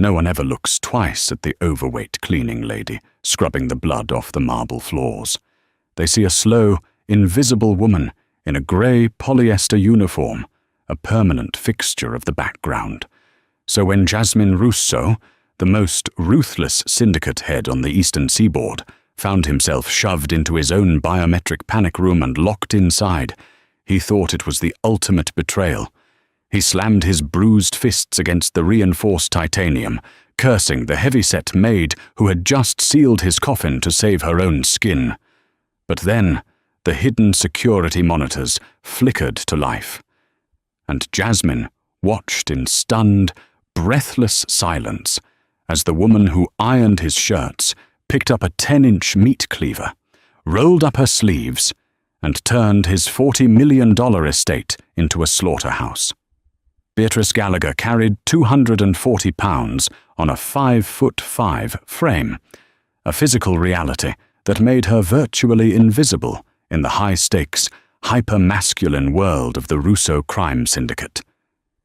No one ever looks twice at the overweight cleaning lady scrubbing the blood off the marble floors. They see a slow, invisible woman in a grey polyester uniform, a permanent fixture of the background. So when Jasmine Russo, the most ruthless syndicate head on the Eastern Seaboard, found himself shoved into his own biometric panic room and locked inside, he thought it was the ultimate betrayal. He slammed his bruised fists against the reinforced titanium, cursing the Heavyset Maid who had just sealed his coffin to save her own skin. But then, the hidden security monitors flickered to life, and Jasmine watched in stunned, breathless silence as the woman who ironed his shirts picked up a 10-inch meat cleaver, rolled up her sleeves, and turned his $40 million estate into a slaughterhouse. Beatrice Gallagher carried 240 pounds on a 5'5" frame, a physical reality that made her virtually invisible in the high-stakes, hyper-masculine world of the Russo crime syndicate.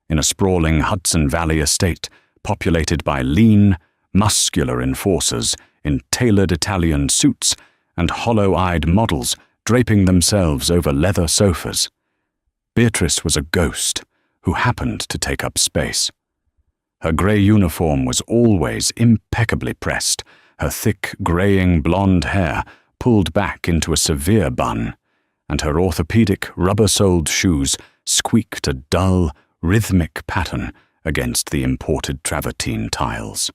In a sprawling Hudson Valley estate populated by lean, muscular enforcers in tailored Italian suits and hollow-eyed models draping themselves over leather sofas, Beatrice was a ghost who happened to take up space. Her grey uniform was always impeccably pressed, her thick, greying blonde hair pulled back into a severe bun, and her orthopedic, rubber-soled shoes squeaked a dull, rhythmic pattern against the imported travertine tiles.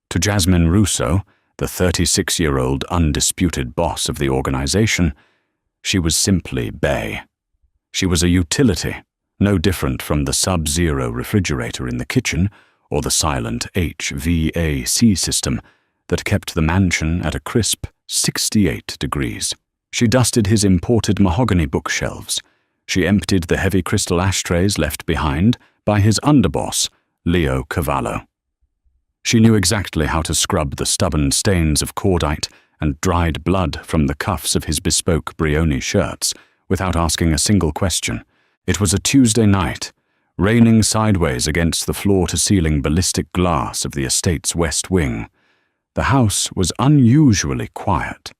To Jasmine Russo, the 36-year-old undisputed boss of the organization, she was simply Bae. She was a utility, no different from the sub-zero refrigerator in the kitchen or the silent HVAC system that kept the mansion at a crisp 68 degrees. She dusted his imported mahogany bookshelves. She emptied the heavy crystal ashtrays left behind by his underboss, Leo Cavallo. She knew exactly how to scrub the stubborn stains of cordite and dried blood from the cuffs of his bespoke Brioni shirts without asking a single question. It was a Tuesday night, raining sideways against the floor-to-ceiling ballistic glass of the estate's west wing. The house was unusually quiet.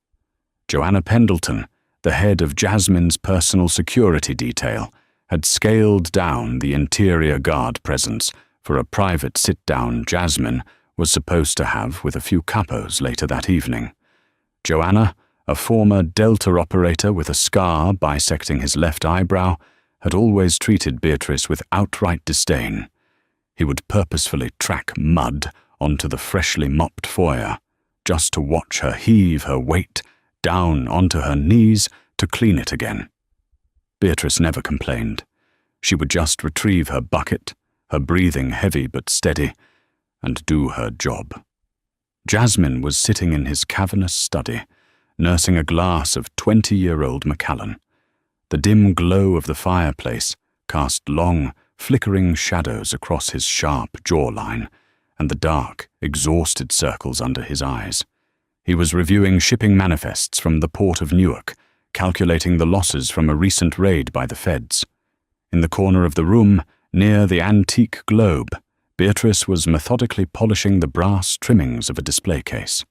Joanna Pendleton, the head of Jasmine's personal security detail, had scaled down the interior guard presence for a private sit-down Jasmine was supposed to have with a few capos later that evening. Joanna, a former Delta operator with a scar bisecting his left eyebrow, had always treated Beatrice with outright disdain. He would purposefully track mud onto the freshly mopped foyer, just to watch her heave her weight down onto her knees to clean it again. Beatrice never complained. She would just retrieve her bucket, her breathing heavy but steady, and do her job. Jasmine was sitting in his cavernous study, nursing a glass of 20-year-old Macallan. The dim glow of the fireplace cast long, flickering shadows across his sharp jawline and the dark, exhausted circles under his eyes. He was reviewing shipping manifests from the port of Newark, calculating the losses from a recent raid by the feds. In the corner of the room, near the antique globe, Beatrice was methodically polishing the brass trimmings of a display case.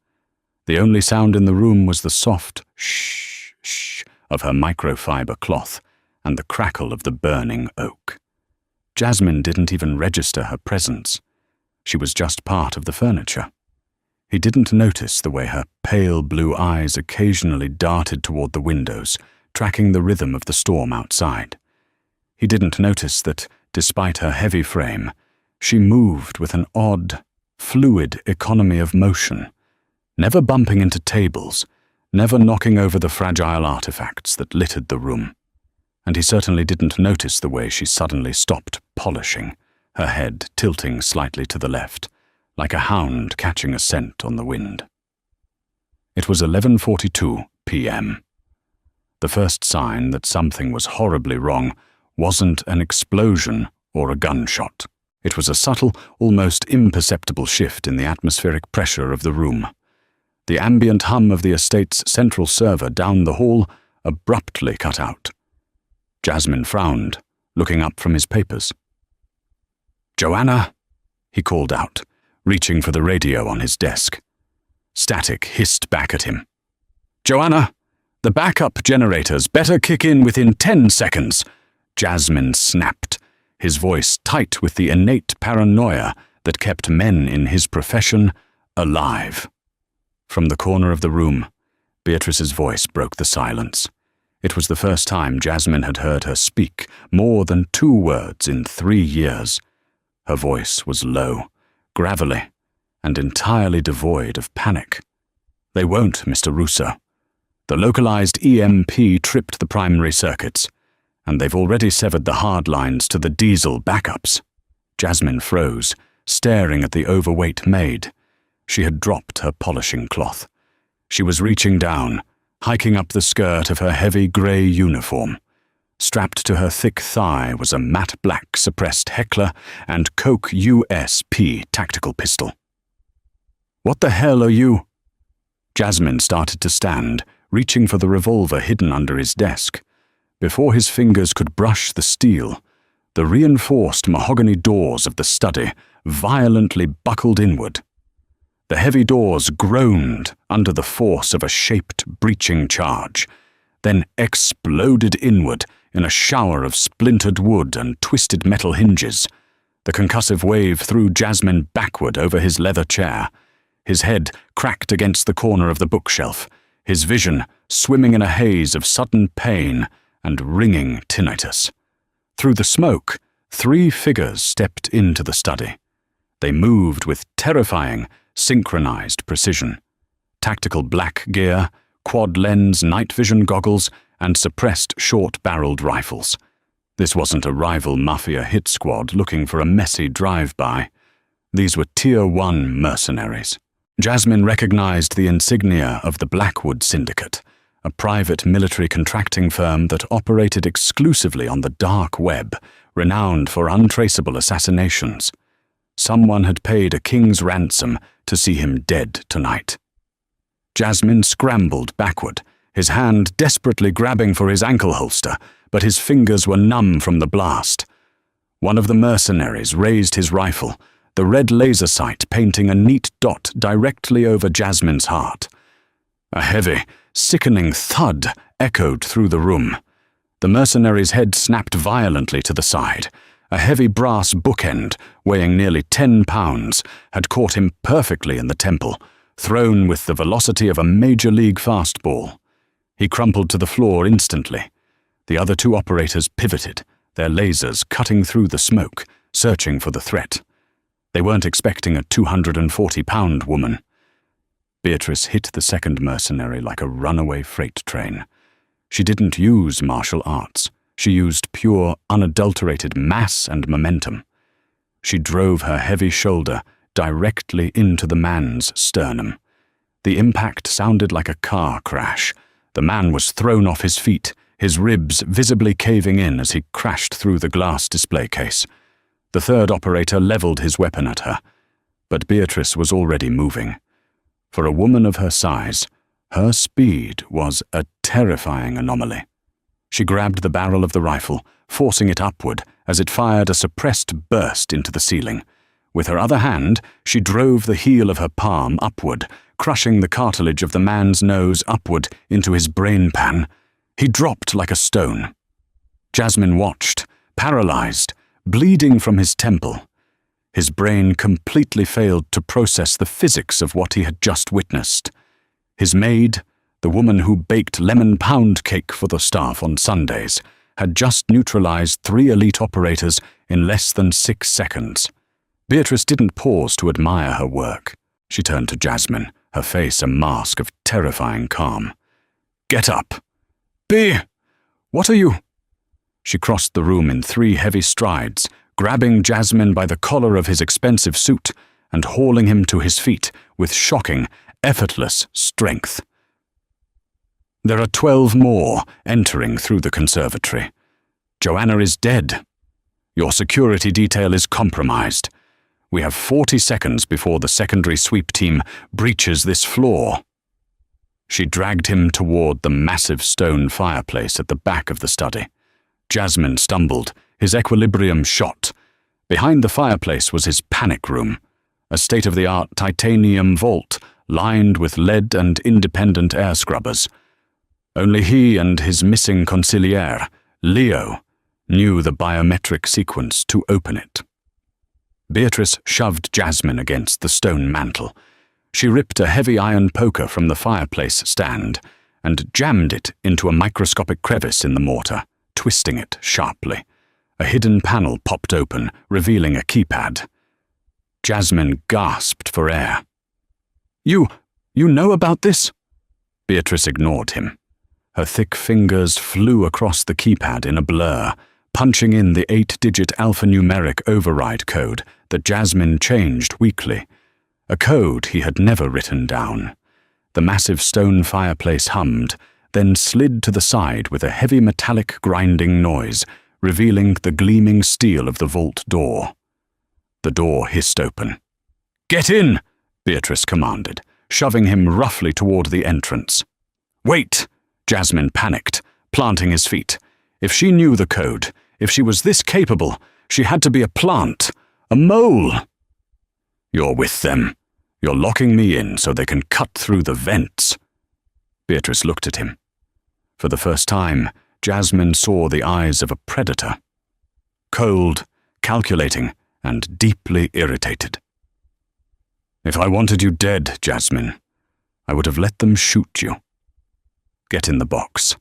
The only sound in the room was the soft shh, shh of her microfiber cloth and the crackle of the burning oak. Jasmine didn't even register her presence. She was just part of the furniture. He didn't notice the way her pale blue eyes occasionally darted toward the windows, tracking the rhythm of the storm outside. He didn't notice that, despite her heavy frame, she moved with an odd, fluid economy of motion, never bumping into tables, never knocking over the fragile artifacts that littered the room. And he certainly didn't notice the way she suddenly stopped polishing, her head tilting slightly to the left, like a hound catching a scent on the wind. It was 11:42 p.m. The first sign that something was horribly wrong wasn't an explosion or a gunshot. It was a subtle, almost imperceptible shift in the atmospheric pressure of the room. The ambient hum of the estate's central server down the hall abruptly cut out. Jasmine frowned, looking up from his papers. "Joanna," he called out, reaching for the radio on his desk. Static hissed back at him. "Joanna, the backup generators better kick in within 10 seconds, Jasmine snapped, his voice tight with the innate paranoia that kept men in his profession alive. From the corner of the room, Beatrice's voice broke the silence. It was the first time Jasmine had heard her speak more than 2 words in 3 years. Her voice was low, gravelly, and entirely devoid of panic. "They won't, Mr. Russo. The localized EMP tripped the primary circuits, and they've already severed the hard lines to the diesel backups." Jasmine froze, staring at the overweight maid. She had dropped her polishing cloth. She was reaching down, hiking up the skirt of her heavy grey uniform. Strapped to her thick thigh was a matte black suppressed Heckler and Coke USP tactical pistol. "What the hell are you?" Jasmine started to stand, reaching for the revolver hidden under his desk. Before his fingers could brush the steel, the reinforced mahogany doors of the study violently buckled inward. The heavy doors groaned under the force of a shaped breaching charge, then exploded inward in a shower of splintered wood and twisted metal hinges. The concussive wave threw Jasmine backward over his leather chair. His head cracked against the corner of the bookshelf, his vision swimming in a haze of sudden pain and ringing tinnitus. Through the smoke, 3 figures stepped into the study. They moved with terrifying, synchronized precision. Tactical black gear, quad-lens night vision goggles, and suppressed short-barreled rifles. This wasn't a rival Mafia hit squad looking for a messy drive-by. These were Tier 1 mercenaries. Jasmine recognized the insignia of the Blackwood Syndicate, a private military contracting firm that operated exclusively on the dark web, renowned for untraceable assassinations. Someone had paid a king's ransom to see him dead tonight. Jasmine scrambled backward, his hand desperately grabbing for his ankle holster, but his fingers were numb from the blast. One of the mercenaries raised his rifle, the red laser sight painting a neat dot directly over Jasmine's heart. A heavy, sickening thud echoed through the room. The mercenary's head snapped violently to the side. A heavy brass bookend, weighing nearly 10 pounds, had caught him perfectly in the temple, thrown with the velocity of a major league fastball. He crumpled to the floor instantly. The other 2 operators pivoted, their lasers cutting through the smoke, searching for the threat. They weren't expecting a 240-pound woman. Beatrice hit the second mercenary like a runaway freight train. She didn't use martial arts. She used pure, unadulterated mass and momentum. She drove her heavy shoulder directly into the man's sternum. The impact sounded like a car crash. The man was thrown off his feet, his ribs visibly caving in as he crashed through the glass display case. The third operator leveled his weapon at her, but Beatrice was already moving. For a woman of her size, her speed was a terrifying anomaly. She grabbed the barrel of the rifle, forcing it upward as it fired a suppressed burst into the ceiling. With her other hand, she drove the heel of her palm upward, crushing the cartilage of the man's nose upward into his brain pan. He dropped like a stone. Jasmine watched, paralyzed, bleeding from his temple. His brain completely failed to process the physics of what he had just witnessed. His maid, the woman who baked lemon pound cake for the staff on Sundays, had just neutralized 3 elite operators in less than 6 seconds. Beatrice didn't pause to admire her work. She turned to Jasmine, her face a mask of terrifying calm. "Get up. B, what are you?" She crossed the room in 3 heavy strides, grabbing Jasmine by the collar of his expensive suit and hauling him to his feet with shocking, effortless strength. There are 12 more entering through the conservatory. Joanna is dead. Your security detail is compromised. We have 40 seconds before the secondary sweep team breaches this floor. She dragged him toward the massive stone fireplace at the back of the study. Jasmine stumbled, his equilibrium shot. Behind the fireplace was his panic room, a state-of-the-art titanium vault lined with lead and independent air scrubbers. Only he and his missing consigliere, Leo, knew the biometric sequence to open it. Beatrice shoved Jasmine against the stone mantel. She ripped a heavy iron poker from the fireplace stand and jammed it into a microscopic crevice in the mortar, twisting it sharply. A hidden panel popped open, revealing a keypad. Jasmine gasped for air. You know about this?" Beatrice ignored him. Her thick fingers flew across the keypad in a blur, punching in the 8-digit alphanumeric override code that Jasmine changed weekly, a code he had never written down. The massive stone fireplace hummed, then slid to the side with a heavy metallic grinding noise, revealing the gleaming steel of the vault door. The door hissed open. "Get in!" Beatrice commanded, shoving him roughly toward the entrance. "Wait!" Jasmine panicked, planting his feet. If she knew the code, if she was this capable, she had to be a plant, a mole. "You're with them. You're locking me in so they can cut through the vents." Beatrice looked at him. For the first time, Jasmine saw the eyes of a predator. Cold, calculating, and deeply irritated. "If I wanted you dead, Jasmine, I would have let them shoot you. Get in the box."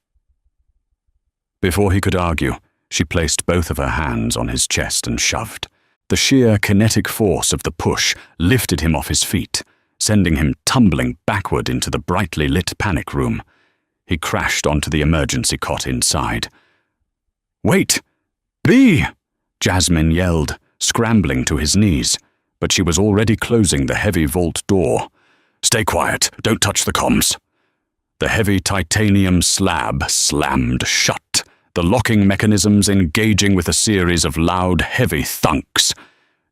Before he could argue, she placed both of her hands on his chest and shoved. The sheer kinetic force of the push lifted him off his feet, sending him tumbling backward into the brightly lit panic room. He crashed onto the emergency cot inside. "Wait! B!" Jasmine yelled, scrambling to his knees, but she was already closing the heavy vault door. "Stay quiet, don't touch the comms." The heavy titanium slab slammed shut, the locking mechanisms engaging with a series of loud, heavy thunks.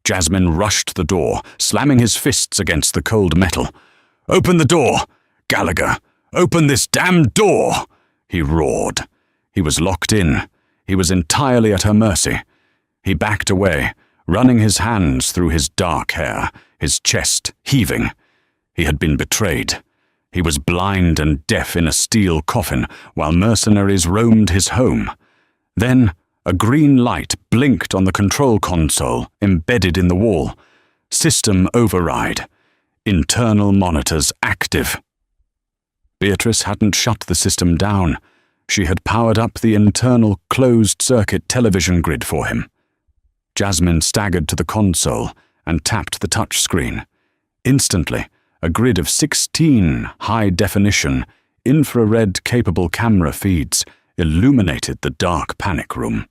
Jasmine rushed the door, slamming his fists against the cold metal. "Open the door! Gallagher, open this damned door!" he roared. He was locked in. He was entirely at her mercy. He backed away, running his hands through his dark hair, his chest heaving. He had been betrayed. He was blind and deaf in a steel coffin while mercenaries roamed his home. Then a green light blinked on the control console embedded in the wall. System override. Internal monitors active. Beatrice hadn't shut the system down. She had powered up the internal closed-circuit television grid for him. Jasmine staggered to the console and tapped the touchscreen. Instantly, a grid of 16 high-definition, infrared-capable camera feeds illuminated the dark panic room.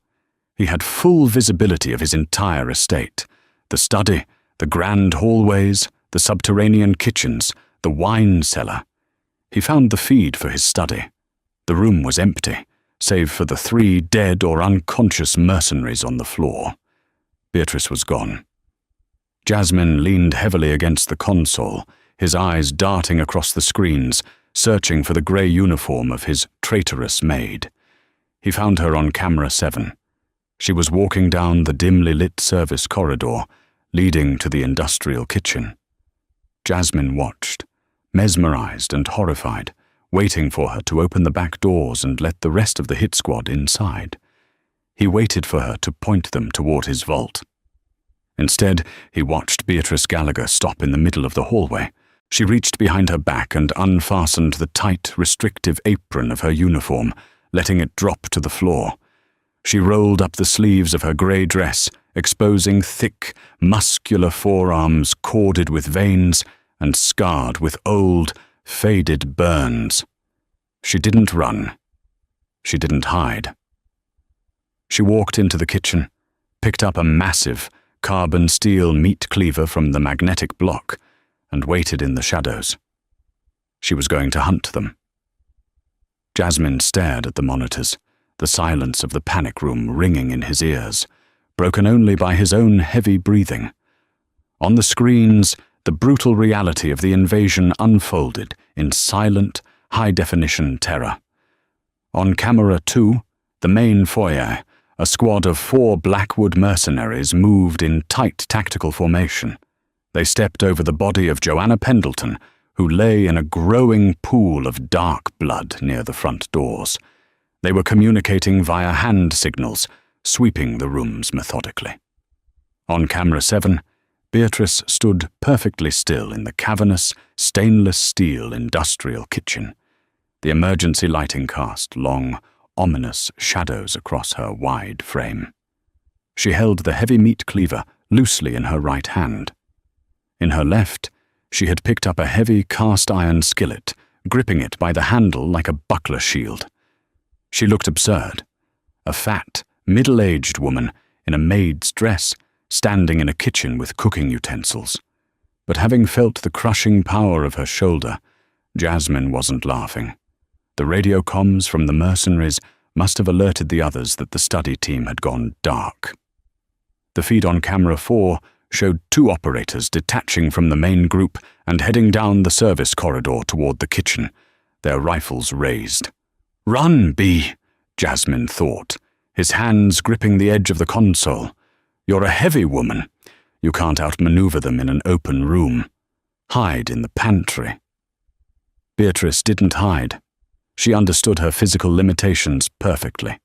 He had full visibility of his entire estate. The study, the grand hallways, the subterranean kitchens, the wine cellar. He found the feed for his study. The room was empty, save for the 3 dead or unconscious mercenaries on the floor. Beatrice was gone. Jasmine leaned heavily against the console, his eyes darting across the screens, searching for the grey uniform of his traitorous maid. He found her on camera 7. She was walking down the dimly lit service corridor, leading to the industrial kitchen. Jasmine watched, mesmerized and horrified, waiting for her to open the back doors and let the rest of the hit squad inside. He waited for her to point them toward his vault. Instead, he watched Beatrice Gallagher stop in the middle of the hallway. She reached behind her back and unfastened the tight, restrictive apron of her uniform, letting it drop to the floor. She rolled up the sleeves of her grey dress, exposing thick, muscular forearms corded with veins and scarred with old, faded burns. She didn't run. She didn't hide. She walked into the kitchen, picked up a massive, carbon steel meat cleaver from the magnetic block, and waited in the shadows. She was going to hunt them. Jasmine stared at the monitors, the silence of the panic room ringing in his ears, broken only by his own heavy breathing. On the screens, the brutal reality of the invasion unfolded in silent, high-definition terror. On camera 2, the main foyer, a squad of 4 Blackwood mercenaries moved in tight tactical formation. They stepped over the body of Joanna Pendleton, who lay in a growing pool of dark blood near the front doors. They were communicating via hand signals, sweeping the rooms methodically. On camera 7, Beatrice stood perfectly still in the cavernous, stainless steel industrial kitchen. The emergency lighting cast long, ominous shadows across her wide frame. She held the heavy meat cleaver loosely in her right hand. In her left, she had picked up a heavy cast-iron skillet, gripping it by the handle like a buckler shield. She looked absurd, a fat, middle-aged woman in a maid's dress, standing in a kitchen with cooking utensils. But having felt the crushing power of her shoulder, Jasmine wasn't laughing. The radio comms from the mercenaries must have alerted the others that the study team had gone dark. The feed on camera 4 showed 2 operators detaching from the main group and heading down the service corridor toward the kitchen, their rifles raised. "Run, B," Jasmine thought, his hands gripping the edge of the console. "You're a heavy woman. You can't outmaneuver them in an open room. Hide in the pantry." Beatrice didn't hide. She understood her physical limitations perfectly.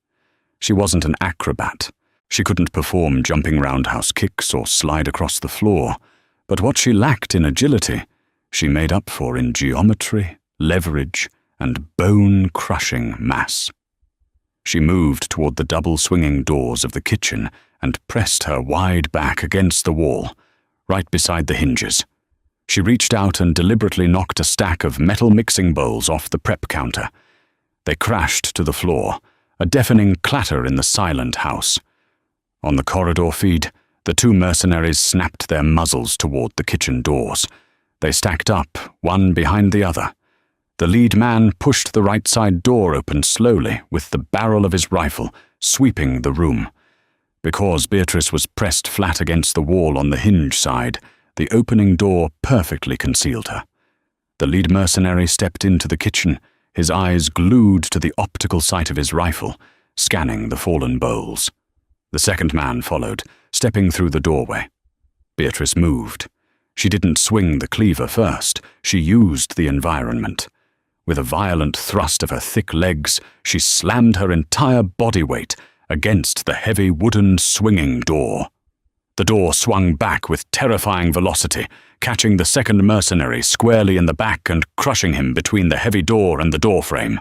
She wasn't an acrobat. She couldn't perform jumping roundhouse kicks or slide across the floor, but what she lacked in agility, she made up for in geometry, leverage, and bone-crushing mass. She moved toward the double-swinging doors of the kitchen and pressed her wide back against the wall, right beside the hinges. She reached out and deliberately knocked a stack of metal mixing bowls off the prep counter. They crashed to the floor, a deafening clatter in the silent house. On the corridor feed, the 2 mercenaries snapped their muzzles toward the kitchen doors. They stacked up, one behind the other. The lead man pushed the right side door open slowly with the barrel of his rifle, sweeping the room. Because Beatrice was pressed flat against the wall on the hinge side, the opening door perfectly concealed her. The lead mercenary stepped into the kitchen, his eyes glued to the optical sight of his rifle, scanning the fallen bowls. The second man followed, stepping through the doorway. Beatrice moved. She didn't swing the cleaver first. She used the environment. With a violent thrust of her thick legs, she slammed her entire body weight against the heavy wooden swinging door. The door swung back with terrifying velocity, catching the second mercenary squarely in the back and crushing him between the heavy door and the doorframe.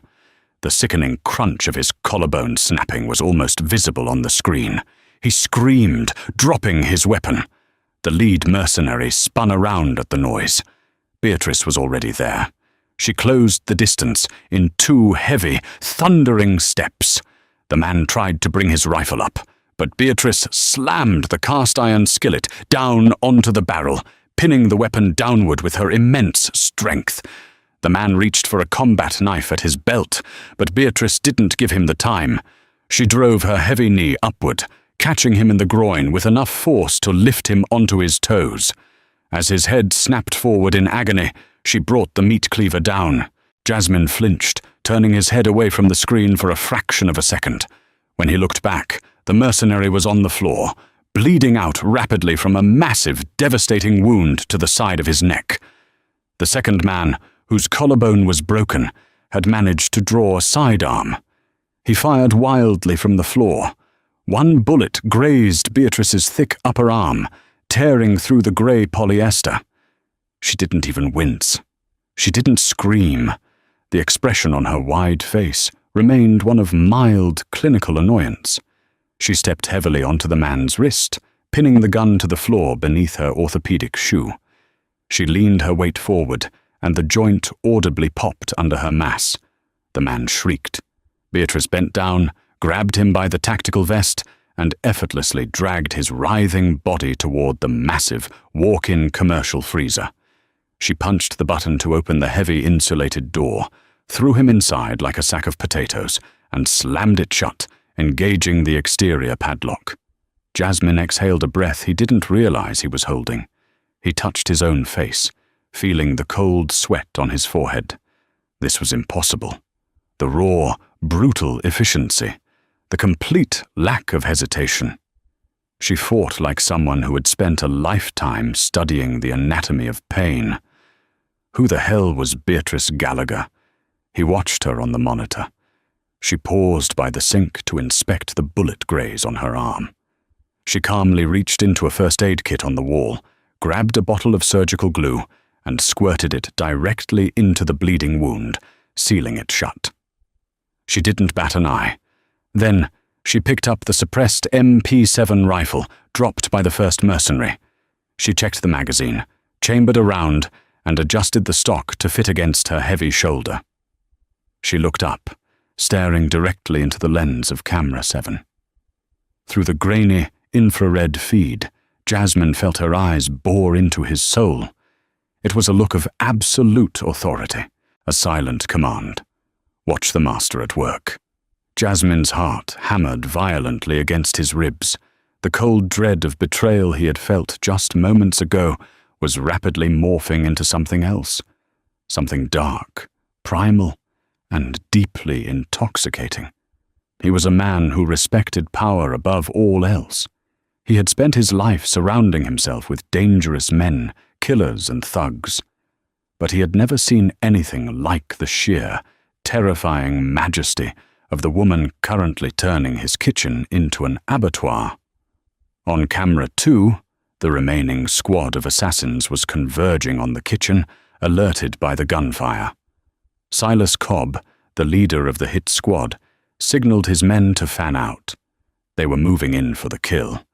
The sickening crunch of his collarbone snapping was almost visible on the screen. He screamed, dropping his weapon. The lead mercenary spun around at the noise. Beatrice was already there. She closed the distance in 2 heavy, thundering steps. The man tried to bring his rifle up, but Beatrice slammed the cast-iron skillet down onto the barrel, pinning the weapon downward with her immense strength. The man reached for a combat knife at his belt, but Beatrice didn't give him the time. She drove her heavy knee upward, catching him in the groin with enough force to lift him onto his toes. As his head snapped forward in agony, she brought the meat cleaver down. Jasmine flinched, turning his head away from the screen for a fraction of a second. When he looked back, the mercenary was on the floor, bleeding out rapidly from a massive, devastating wound to the side of his neck. The second man, whose collarbone was broken, had managed to draw a sidearm. He fired wildly from the floor. One bullet grazed Beatrice's thick upper arm, tearing through the grey polyester. She didn't even wince. She didn't scream. The expression on her wide face remained one of mild, clinical annoyance. She stepped heavily onto the man's wrist, pinning the gun to the floor beneath her orthopedic shoe. She leaned her weight forward, and the joint audibly popped under her mass. The man shrieked. Beatrice bent down, grabbed him by the tactical vest, and effortlessly dragged his writhing body toward the massive, walk-in commercial freezer. She punched the button to open the heavy insulated door, threw him inside like a sack of potatoes, and slammed it shut, engaging the exterior padlock. Jasmine exhaled a breath he didn't realize he was holding. He touched his own face, feeling the cold sweat on his forehead. This was impossible. The raw, brutal efficiency. The complete lack of hesitation. She fought like someone who had spent a lifetime studying the anatomy of pain. Who the hell was Beatrice Gallagher? He watched her on the monitor. She paused by the sink to inspect the bullet graze on her arm. She calmly reached into a first aid kit on the wall, grabbed a bottle of surgical glue, and squirted it directly into the bleeding wound, sealing it shut. She didn't bat an eye. Then, she picked up the suppressed MP7 rifle dropped by the first mercenary. She checked the magazine, chambered a round, and adjusted the stock to fit against her heavy shoulder. She looked up, staring directly into the lens of camera 7. Through the grainy, infrared feed, Jasmine felt her eyes bore into his soul. It was a look of absolute authority, a silent command. Watch the master at work. Jasmine's heart hammered violently against his ribs. The cold dread of betrayal he had felt just moments ago was rapidly morphing into something else. Something dark, primal, and deeply intoxicating. He was a man who respected power above all else. He had spent his life surrounding himself with dangerous men, killers and thugs. But he had never seen anything like the sheer, terrifying majesty of the woman currently turning his kitchen into an abattoir. On camera 2, the remaining squad of assassins was converging on the kitchen, alerted by the gunfire. Silas Cobb, the leader of the hit squad, signaled his men to fan out. They were moving in for the kill.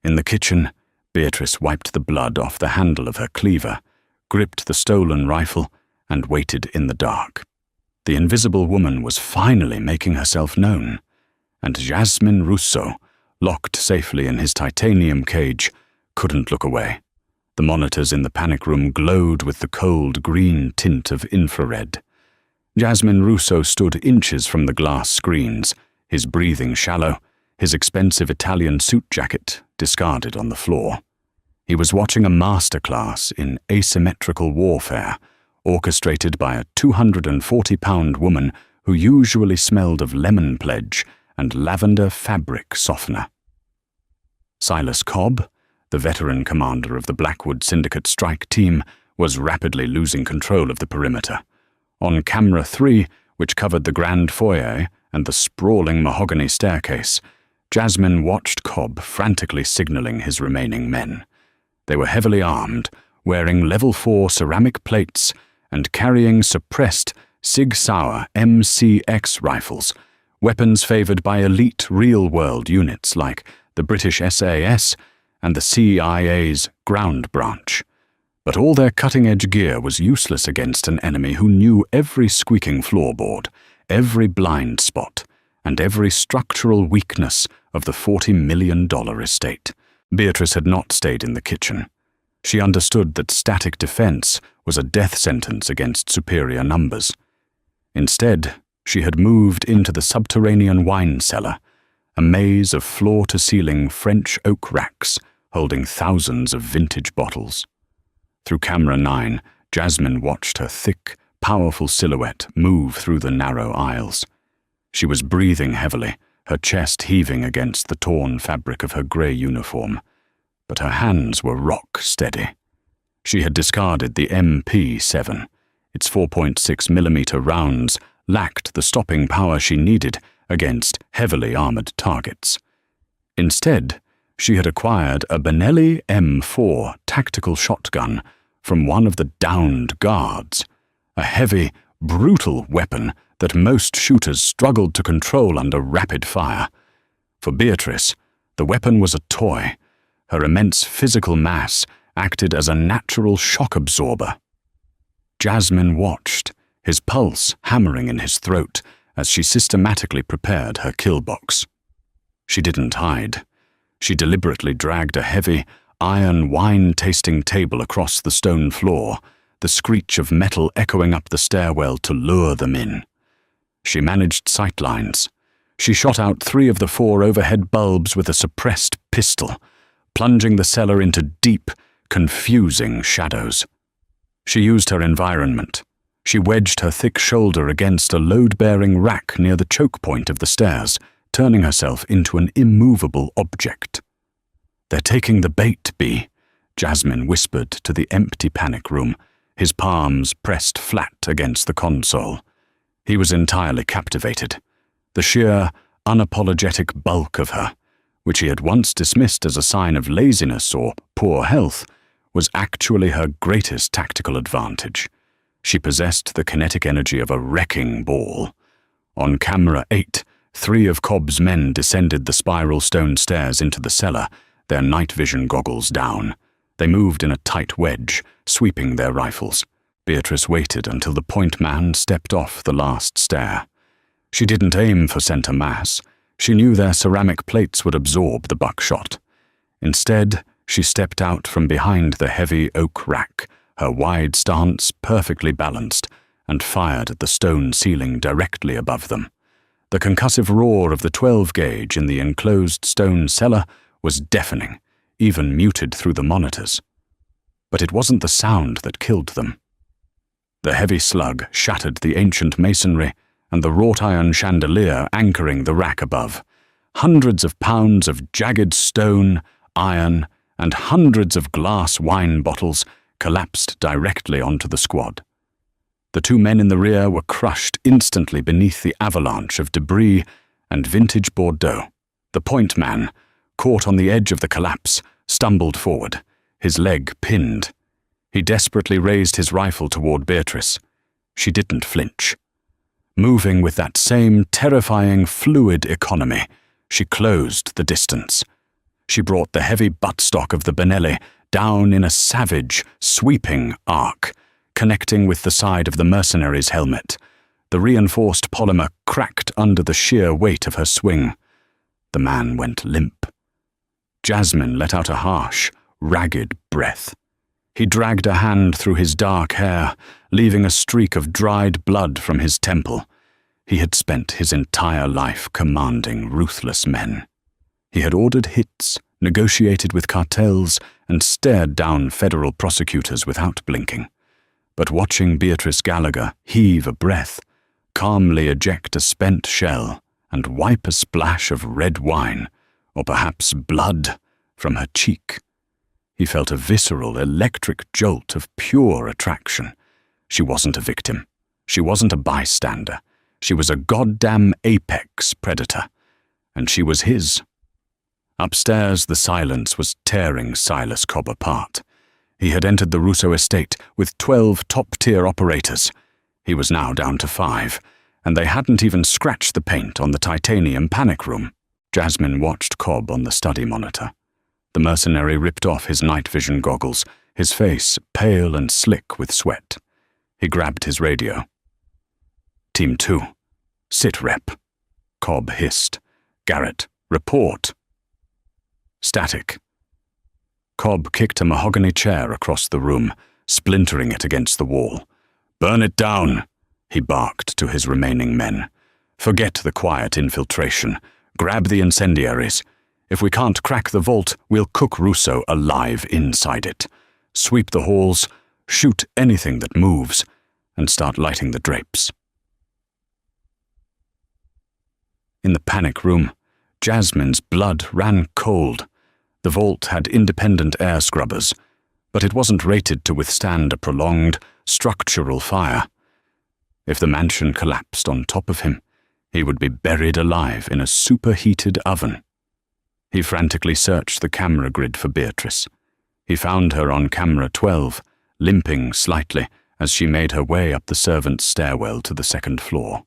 In the kitchen, Beatrice wiped the blood off the handle of her cleaver, gripped the stolen rifle, and waited in the dark. The invisible woman was finally making herself known, and Jasmine Rousseau, locked safely in his titanium cage, couldn't look away. The monitors in the panic room glowed with the cold green tint of infrared. Jasmine Rousseau stood inches from the glass screens, his breathing shallow, his expensive Italian suit jacket discarded on the floor. He was watching a masterclass in asymmetrical warfare, orchestrated by a 240-pound woman who usually smelled of lemon pledge and lavender fabric softener. Silas Cobb, the veteran commander of the Blackwood Syndicate strike team, was rapidly losing control of the perimeter. On camera 3, which covered the grand foyer and the sprawling mahogany staircase, Jasmine watched Cobb frantically signaling his remaining men. They were heavily armed, wearing level 4 ceramic plates and carrying suppressed Sig Sauer MCX rifles, weapons favored by elite real-world units like the British SAS and the CIA's ground branch. But all their cutting-edge gear was useless against an enemy who knew every squeaking floorboard, every blind spot, and every structural weakness of the $40 million estate. Beatrice had not stayed in the kitchen. She understood that static defense was a death sentence against superior numbers. Instead, she had moved into the subterranean wine cellar, a maze of floor-to-ceiling French oak racks holding thousands of vintage bottles. Through camera 9, Jasmine watched her thick, powerful silhouette move through the narrow aisles. She was breathing heavily, her chest heaving against the torn fabric of her grey uniform, but her hands were rock steady. She had discarded the MP7. Its 4.6mm rounds lacked the stopping power she needed against heavily armored targets. Instead, she had acquired a Benelli M4 tactical shotgun from one of the downed guards, a heavy, brutal weapon that most shooters struggled to control under rapid fire. For Beatrice, the weapon was a toy. Her immense physical mass acted as a natural shock absorber. Jasmine watched, his pulse hammering in his throat as she systematically prepared her kill box. She didn't hide. She deliberately dragged a heavy, iron wine-tasting table across the stone floor, the screech of metal echoing up the stairwell to lure them in. She managed sightlines. She shot out 3 of the 4 overhead bulbs with a suppressed pistol, plunging the cellar into deep, confusing shadows. She used her environment. She wedged her thick shoulder against a load-bearing rack near the choke point of the stairs, turning herself into an immovable object. "They're taking the bait, B," Jasmine whispered to the empty panic room, his palms pressed flat against the console. He was entirely captivated. The sheer, unapologetic bulk of her, which he had once dismissed as a sign of laziness or poor health, was actually her greatest tactical advantage. She possessed the kinetic energy of a wrecking ball. On camera 8, 3 of Cobb's men descended the spiral stone stairs into the cellar, their night vision goggles down. They moved in a tight wedge, sweeping their rifles. Beatrice waited until the point man stepped off the last stair. She didn't aim for center mass. She knew their ceramic plates would absorb the buckshot. Instead, she stepped out from behind the heavy oak rack, her wide stance perfectly balanced, and fired at the stone ceiling directly above them. The concussive roar of the 12-gauge in the enclosed stone cellar was deafening, even muted through the monitors. But it wasn't the sound that killed them. The heavy slug shattered the ancient masonry and the wrought-iron chandelier anchoring the rack above. Hundreds of pounds of jagged stone, iron, and hundreds of glass wine bottles collapsed directly onto the squad. The 2 men in the rear were crushed instantly beneath the avalanche of debris and vintage Bordeaux. The point man, caught on the edge of the collapse, stumbled forward, his leg pinned. He desperately raised his rifle toward Beatrice. She didn't flinch. Moving with that same terrifying fluid economy, she closed the distance. She brought the heavy buttstock of the Benelli down in a savage, sweeping arc, connecting with the side of the mercenary's helmet. The reinforced polymer cracked under the sheer weight of her swing. The man went limp. Jasmine let out a harsh, ragged breath. He dragged a hand through his dark hair, leaving a streak of dried blood from his temple. He had spent his entire life commanding ruthless men. He had ordered hits, negotiated with cartels, and stared down federal prosecutors without blinking. But watching Beatrice Gallagher heave a breath, calmly eject a spent shell, and wipe a splash of red wine, or perhaps blood, from her cheek, he felt a visceral, electric jolt of pure attraction. She wasn't a victim. She wasn't a bystander. She was a goddamn apex predator. And she was his. Upstairs, the silence was tearing Silas Cobb apart. He had entered the Russo estate with 12 top-tier operators. He was now down to 5, and they hadn't even scratched the paint on the titanium panic room. Jasmine watched Cobb on the study monitor. The mercenary ripped off his night vision goggles, his face pale and slick with sweat. He grabbed his radio. "Team 2, sit rep," Cobb hissed. "Garrett, report." Static. Cobb kicked a mahogany chair across the room, splintering it against the wall. "Burn it down," he barked to his remaining men. "Forget the quiet infiltration. Grab the incendiaries. If we can't crack the vault, we'll cook Russo alive inside it. Sweep the halls, shoot anything that moves, and start lighting the drapes." In the panic room, Jasmine's blood ran cold. The vault had independent air scrubbers, but it wasn't rated to withstand a prolonged, structural fire. If the mansion collapsed on top of him, he would be buried alive in a superheated oven. He frantically searched the camera grid for Beatrice. He found her on camera 12, limping slightly as she made her way up the servants' stairwell to the second floor.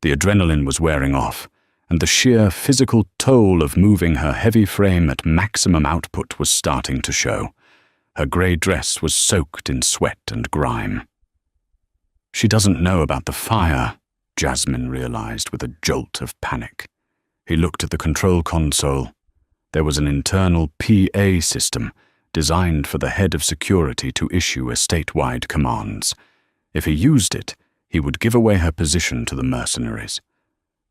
The adrenaline was wearing off, and the sheer physical toll of moving her heavy frame at maximum output was starting to show. Her grey dress was soaked in sweat and grime. She doesn't know about the fire, Jasmine realized with a jolt of panic. He looked at the control console. There was an internal PA system designed for the head of security to issue estate-wide commands. If he used it, he would give away her position to the mercenaries.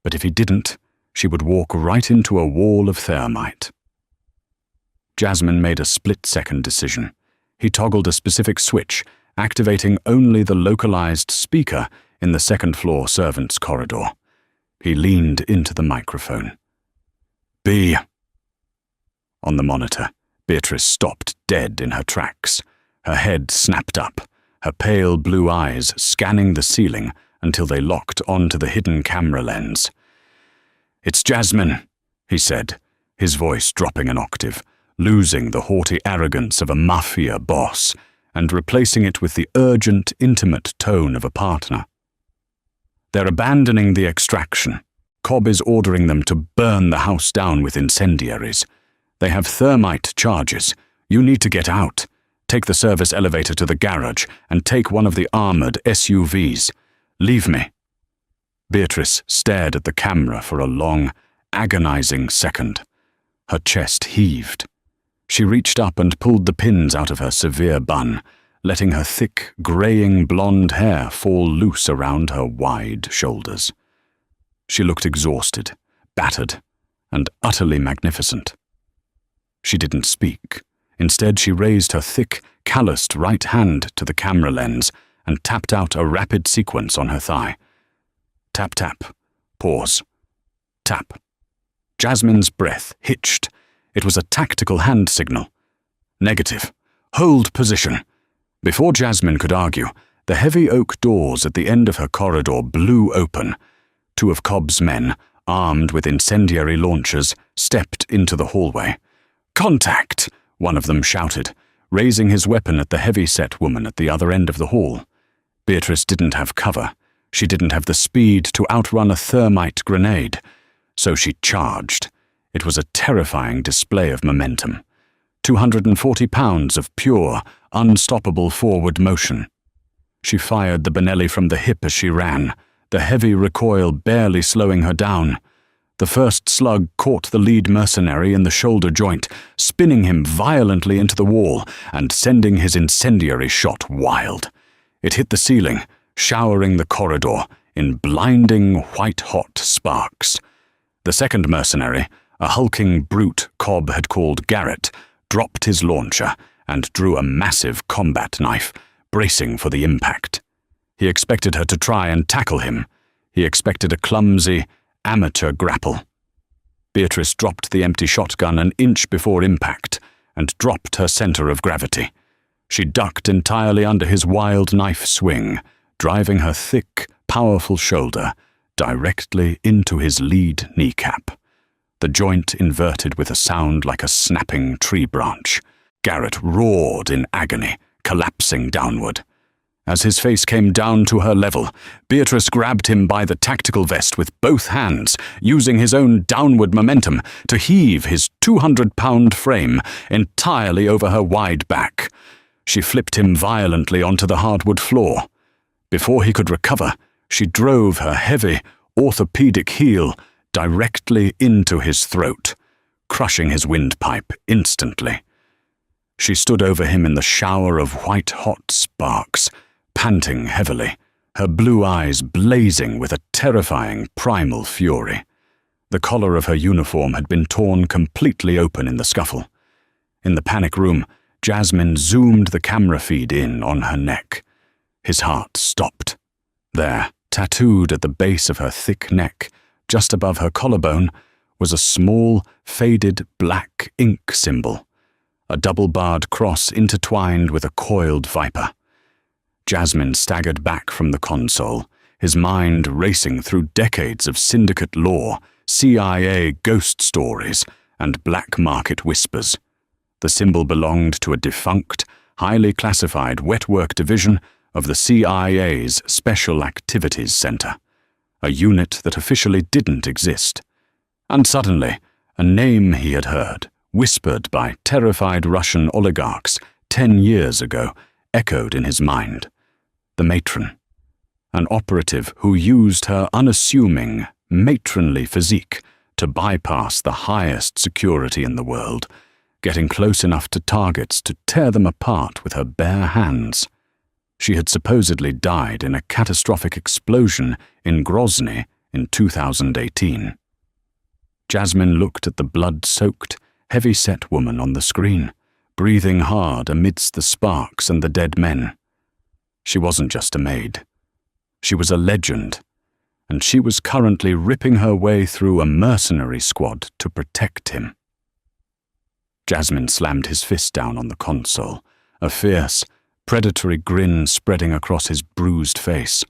But if he didn't, she would walk right into a wall of thermite. Jasmine made a split-second decision. He toggled a specific switch, activating only the localized speaker in the second-floor servants' corridor. He leaned into the microphone. "B." On the monitor, Beatrice stopped dead in her tracks. Her head snapped up, her pale blue eyes scanning the ceiling until they locked onto the hidden camera lens. "It's Jasmine," he said, his voice dropping an octave, losing the haughty arrogance of a Mafia boss and replacing it with the urgent, intimate tone of a partner. "They're abandoning the extraction. Cobb is ordering them to burn the house down with incendiaries. They have thermite charges. You need to get out. Take the service elevator to the garage and take one of the armored SUVs. Leave me." Beatrice stared at the camera for a long, agonizing second. Her chest heaved. She reached up and pulled the pins out of her severe bun, letting her thick, graying blonde hair fall loose around her wide shoulders. She looked exhausted, battered, and utterly magnificent. She didn't speak. Instead, she raised her thick, calloused right hand to the camera lens and tapped out a rapid sequence on her thigh. Tap, tap. Pause. Tap. Jasmine's breath hitched. It was a tactical hand signal. Negative. Hold position. Before Jasmine could argue, the heavy oak doors at the end of her corridor blew open. Two of Cobb's men, armed with incendiary launchers, stepped into the hallway. "Contact!" one of them shouted, raising his weapon at the heavy-set woman at the other end of the hall. Beatrice didn't have cover. She didn't have the speed to outrun a thermite grenade, so she charged. It was a terrifying display of momentum. 240 pounds of pure, unstoppable forward motion. She fired the Benelli from the hip as she ran, the heavy recoil barely slowing her down. The first slug caught the lead mercenary in the shoulder joint, spinning him violently into the wall and sending his incendiary shot wild. It hit the ceiling, showering the corridor in blinding white-hot sparks. The second mercenary, a hulking brute Cobb had called Garrett, dropped his launcher and drew a massive combat knife, bracing for the impact. He expected her to try and tackle him. He expected a clumsy, amateur grapple. Beatrice dropped the empty shotgun an inch before impact and dropped her center of gravity. She ducked entirely under his wild knife swing, driving her thick, powerful shoulder directly into his lead kneecap. The joint inverted with a sound like a snapping tree branch. Garrett roared in agony, collapsing downward. As his face came down to her level, Beatrice grabbed him by the tactical vest with both hands, using his own downward momentum to heave his 200-pound frame entirely over her wide back. She flipped him violently onto the hardwood floor. Before he could recover, she drove her heavy, orthopedic heel directly into his throat, crushing his windpipe instantly. She stood over him in the shower of white-hot sparks, panting heavily, her blue eyes blazing with a terrifying primal fury. The collar of her uniform had been torn completely open in the scuffle. In the panic room, Jasmine zoomed the camera feed in on her neck. His heart stopped. There, tattooed at the base of her thick neck, just above her collarbone, was a small, faded black ink symbol, a double-barred cross intertwined with a coiled viper. Jasmine staggered back from the console, his mind racing through decades of syndicate lore, CIA ghost stories, and black market whispers. The symbol belonged to a defunct, highly classified wetwork division of the CIA's Special Activities Center, a unit that officially didn't exist. And suddenly, a name he had heard, whispered by terrified Russian oligarchs 10 years ago, echoed in his mind. The matron, an operative who used her unassuming, matronly physique to bypass the highest security in the world, getting close enough to targets to tear them apart with her bare hands. She had supposedly died in a catastrophic explosion in Grozny in 2018. Jasmine looked at the blood-soaked, heavy-set woman on the screen, breathing hard amidst the sparks and the dead men. She wasn't just a maid. She was a legend, and she was currently ripping her way through a mercenary squad to protect him. Jasmine slammed his fist down on the console, a fierce, predatory grin spreading across his bruised face.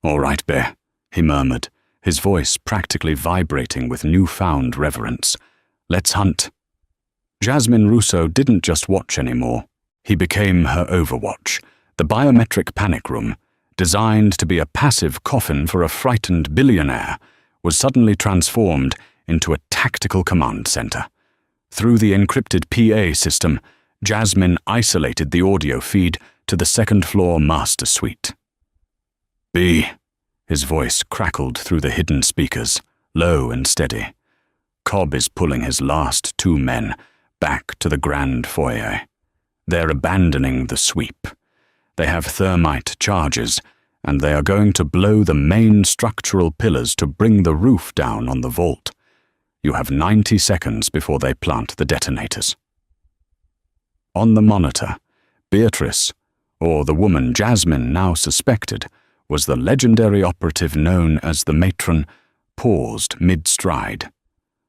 "All right, Bear," he murmured, his voice practically vibrating with newfound reverence. "Let's hunt." Jasmine Russo didn't just watch anymore. He became her overwatch. The biometric panic room, designed to be a passive coffin for a frightened billionaire, was suddenly transformed into a tactical command center. Through the encrypted PA system, Jasmine isolated the audio feed to the second-floor master suite. "B," his voice crackled through the hidden speakers, low and steady. "Cobb is pulling his last 2 men back to the grand foyer. They're abandoning the sweep. They have thermite charges, and they are going to blow the main structural pillars to bring the roof down on the vault. You have 90 seconds before they plant the detonators." On the monitor, Beatrice, or the woman Jasmine now suspected, was the legendary operative known as the matron, paused mid-stride.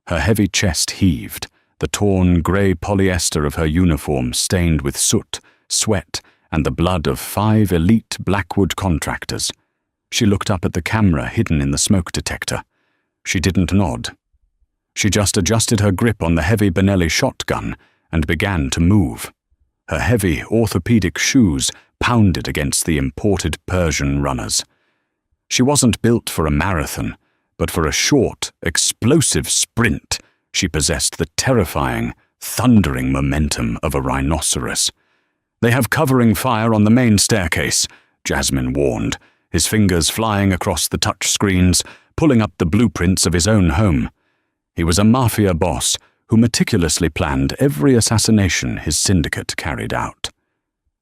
Her heavy chest heaved, the torn grey polyester of her uniform stained with soot, sweat, and the blood of 5 elite Blackwood contractors. She looked up at the camera hidden in the smoke detector. She didn't nod. She just adjusted her grip on the heavy Benelli shotgun and began to move. Her heavy orthopedic shoes pounded against the imported Persian runners. She wasn't built for a marathon, but for a short, explosive sprint. She possessed the terrifying, thundering momentum of a rhinoceros. "They have covering fire on the main staircase," Jasmine warned, his fingers flying across the touch screens, pulling up the blueprints of his own home. He was a Mafia boss who meticulously planned every assassination his syndicate carried out.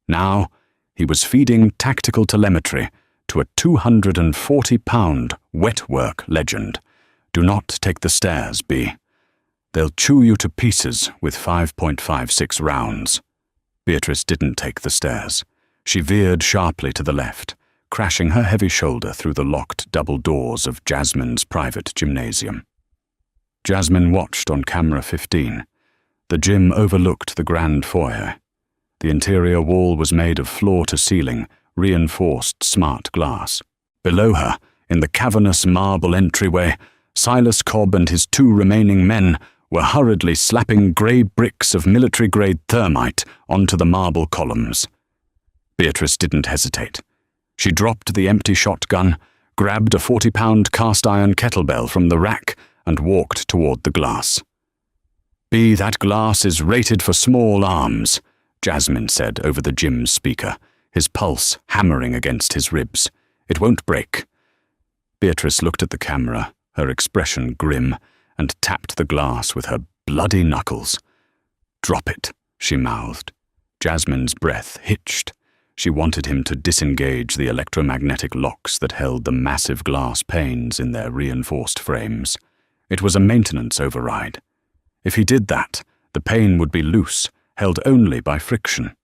Now, he was feeding tactical telemetry to a 240-pound wet-work legend. "Do not take the stairs, B. They'll chew you to pieces with 5.56 rounds." Beatrice didn't take the stairs. She veered sharply to the left, crashing her heavy shoulder through the locked double doors of Jasmine's private gymnasium. Jasmine watched on camera 15. The gym overlooked the grand foyer. The interior wall was made of floor-to-ceiling, reinforced smart glass. Below her, in the cavernous marble entryway, Silas Cobb and his 2 remaining men were hurriedly slapping grey bricks of military-grade thermite onto the marble columns. Beatrice didn't hesitate. She dropped the empty shotgun, grabbed a 40-pound cast-iron kettlebell from the rack, and walked toward the glass. "B, that glass is rated for small arms," Jasmine said over the gym speaker, his pulse hammering against his ribs. "It won't break." Beatrice looked at the camera, her expression grim, and tapped the glass with her bloody knuckles. "Drop it," she mouthed. Jasmine's breath hitched. She wanted him to disengage the electromagnetic locks that held the massive glass panes in their reinforced frames. It was a maintenance override. If he did that, the pane would be loose, held only by friction.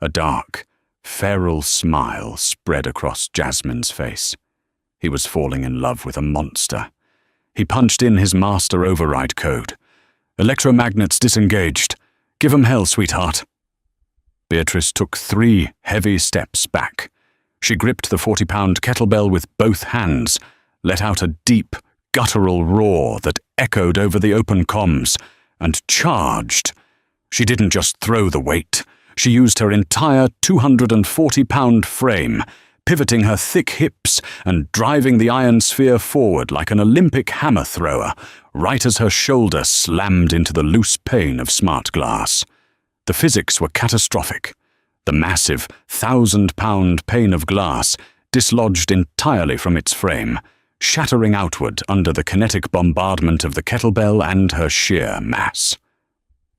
A dark, feral smile spread across Jasmine's face. He was falling in love with a monster. He punched in his master override code. "Electromagnets disengaged. Give 'em hell, sweetheart." Beatrice took 3 heavy steps back. She gripped the 40-pound kettlebell with both hands, let out a deep, guttural roar that echoed over the open comms, and charged. She didn't just throw the weight. She used her entire 240-pound frame, pivoting her thick hips and driving the iron sphere forward like an Olympic hammer thrower, right as her shoulder slammed into the loose pane of smart glass. The physics were catastrophic. The massive, 1,000-pound pane of glass dislodged entirely from its frame, shattering outward under the kinetic bombardment of the kettlebell and her sheer mass.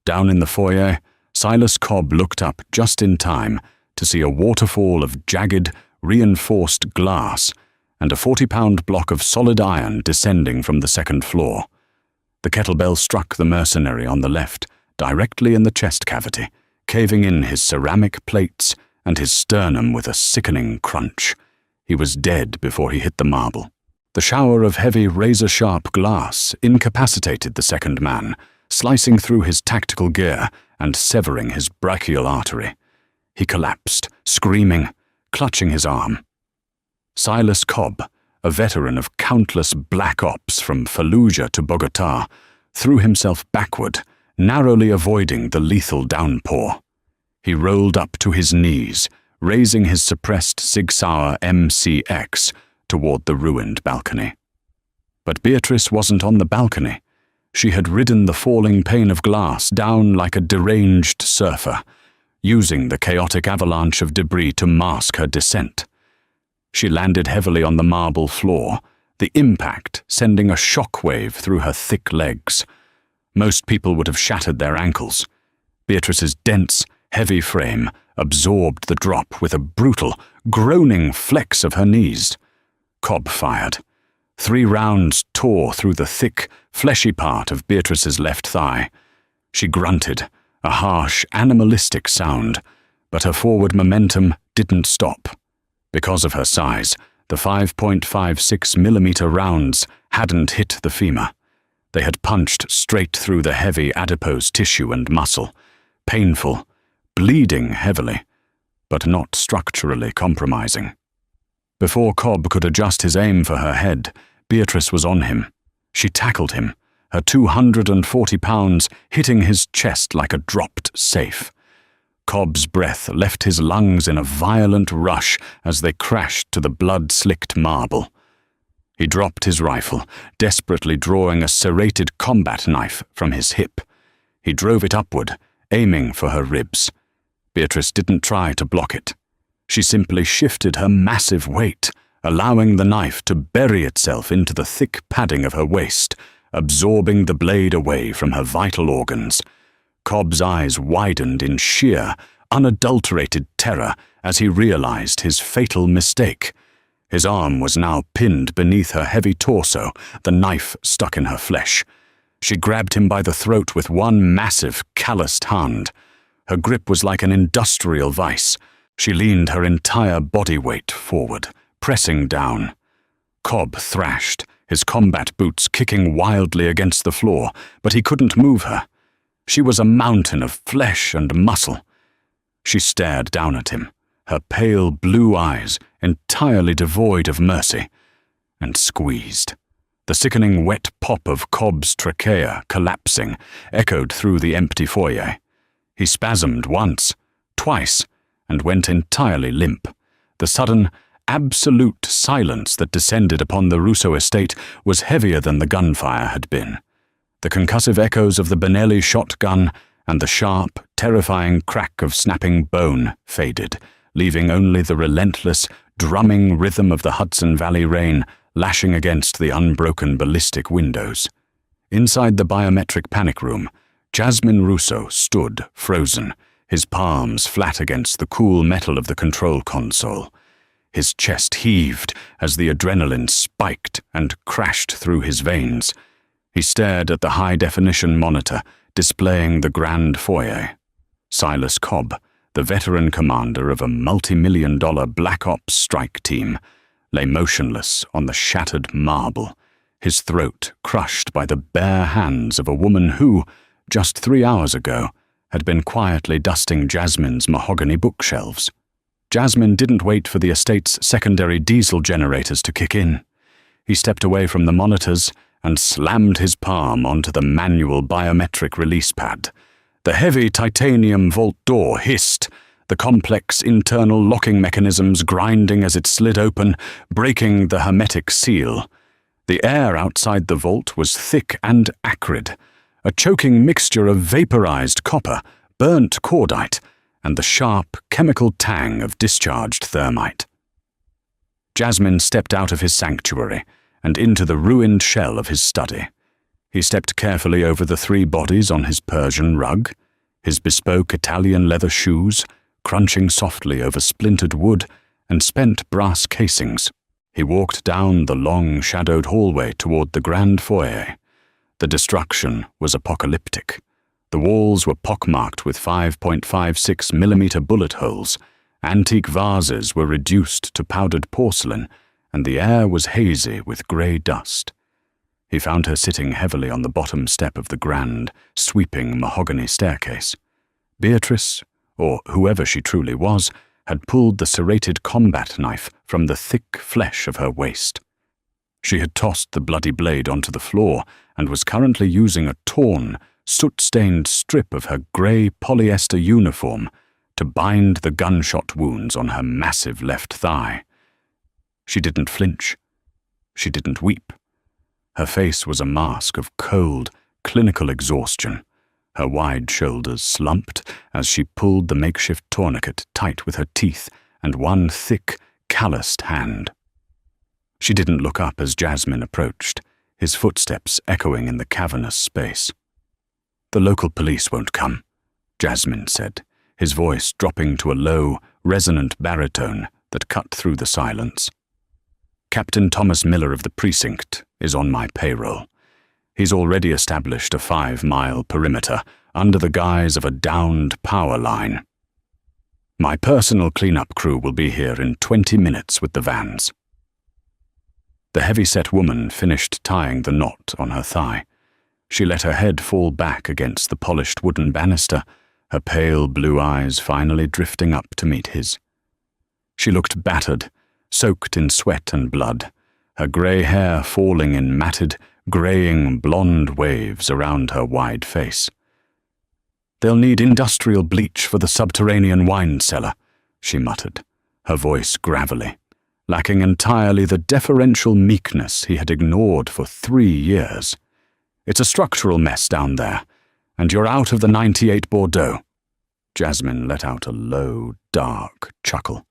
Down in the foyer, Silas Cobb looked up just in time to see a waterfall of jagged, reinforced glass and a 40-pound block of solid iron descending from the second floor. The kettlebell struck the mercenary on the left, directly in the chest cavity, caving in his ceramic plates and his sternum with a sickening crunch. He was dead before he hit the marble. The shower of heavy razor-sharp glass incapacitated the second man, slicing through his tactical gear and severing his brachial artery. He collapsed, screaming, clutching his arm. Silas Cobb, a veteran of countless black ops from Fallujah to Bogotá, threw himself backward, narrowly avoiding the lethal downpour. He rolled up to his knees, raising his suppressed Sig Sauer MCX toward the ruined balcony. But Beatrice wasn't on the balcony. She had ridden the falling pane of glass down like a deranged surfer, using the chaotic avalanche of debris to mask her descent. She landed heavily on the marble floor, the impact sending a shockwave through her thick legs. Most people would have shattered their ankles. Beatrice's dense, heavy frame absorbed the drop with a brutal, groaning flex of her knees. Cobb fired. 3 rounds tore through the thick, fleshy part of Beatrice's left thigh. She grunted, a harsh, animalistic sound, but her forward momentum didn't stop. Because of her size, the 5.56mm rounds hadn't hit the femur. They had punched straight through the heavy adipose tissue and muscle, painful, bleeding heavily, but not structurally compromising. Before Cobb could adjust his aim for her head, Beatrice was on him. She tackled him, her 240 pounds hitting his chest like a dropped safe. Cobb's breath left his lungs in a violent rush as they crashed to the blood-slicked marble. He dropped his rifle, desperately drawing a serrated combat knife from his hip. He drove it upward, aiming for her ribs. Beatrice didn't try to block it. She simply shifted her massive weight, allowing the knife to bury itself into the thick padding of her waist, absorbing the blade away from her vital organs. Cobb's eyes widened in sheer, unadulterated terror as he realized his fatal mistake. His arm was now pinned beneath her heavy torso, the knife stuck in her flesh. She grabbed him by the throat with one massive, calloused hand. Her grip was like an industrial vice. She leaned her entire body weight forward, pressing down. Cobb thrashed, his combat boots kicking wildly against the floor, but he couldn't move her. She was a mountain of flesh and muscle. She stared down at him, her pale blue eyes entirely devoid of mercy, and squeezed. The sickening wet pop of Cobb's trachea collapsing echoed through the empty foyer. He spasmed once, twice, and went entirely limp. The sudden, absolute silence that descended upon the Russo estate was heavier than the gunfire had been. The concussive echoes of the Benelli shotgun and the sharp, terrifying crack of snapping bone faded, leaving only the relentless, drumming rhythm of the Hudson Valley rain lashing against the unbroken ballistic windows. Inside the biometric panic room, Jasmine Russo stood frozen, his palms flat against the cool metal of the control console. His chest heaved as the adrenaline spiked and crashed through his veins. He stared at the high-definition monitor displaying the grand foyer. Silas Cobb, the veteran commander of a multi-million-dollar Black Ops strike team, lay motionless on the shattered marble, his throat crushed by the bare hands of a woman who, just 3 hours ago, had been quietly dusting Jasmine's mahogany bookshelves. Jasmine didn't wait for the estate's secondary diesel generators to kick in. He stepped away from the monitors and slammed his palm onto the manual biometric release pad. The heavy titanium vault door hissed, the complex internal locking mechanisms grinding as it slid open, breaking the hermetic seal. The air outside the vault was thick and acrid, a choking mixture of vaporized copper, burnt cordite, and the sharp chemical tang of discharged thermite. Jasmine stepped out of his sanctuary and into the ruined shell of his study. He stepped carefully over the 3 bodies on his Persian rug, his bespoke Italian leather shoes, crunching softly over splintered wood and spent brass casings. He walked down the long, shadowed hallway toward the grand foyer. The destruction was apocalyptic. The walls were pockmarked with 5.56mm bullet holes. Antique vases were reduced to powdered porcelain, and the air was hazy with grey dust. He found her sitting heavily on the bottom step of the grand, sweeping mahogany staircase. Beatrice, or whoever she truly was, had pulled the serrated combat knife from the thick flesh of her waist. She had tossed the bloody blade onto the floor and was currently using a torn, soot-stained strip of her grey polyester uniform to bind the gunshot wounds on her massive left thigh. She didn't flinch. She didn't weep. Her face was a mask of cold, clinical exhaustion. Her wide shoulders slumped as she pulled the makeshift tourniquet tight with her teeth and one thick, calloused hand. She didn't look up as Jasmine approached, his footsteps echoing in the cavernous space. "The local police won't come," Jasmine said, his voice dropping to a low, resonant baritone that cut through the silence. "Captain Thomas Miller of the precinct is on my payroll. He's already established a 5-mile perimeter under the guise of a downed power line. My personal cleanup crew will be here in 20 minutes with the vans." The heavy-set woman finished tying the knot on her thigh. She let her head fall back against the polished wooden banister, her pale blue eyes finally drifting up to meet his. She looked battered, soaked in sweat and blood, her grey hair falling in matted, greying blonde waves around her wide face. "They'll need industrial bleach for the subterranean wine cellar," she muttered, her voice gravelly, lacking entirely the deferential meekness he had ignored for 3 years. "It's a structural mess down there, and you're out of the 98 Bordeaux." Jasmine let out a low, dark chuckle.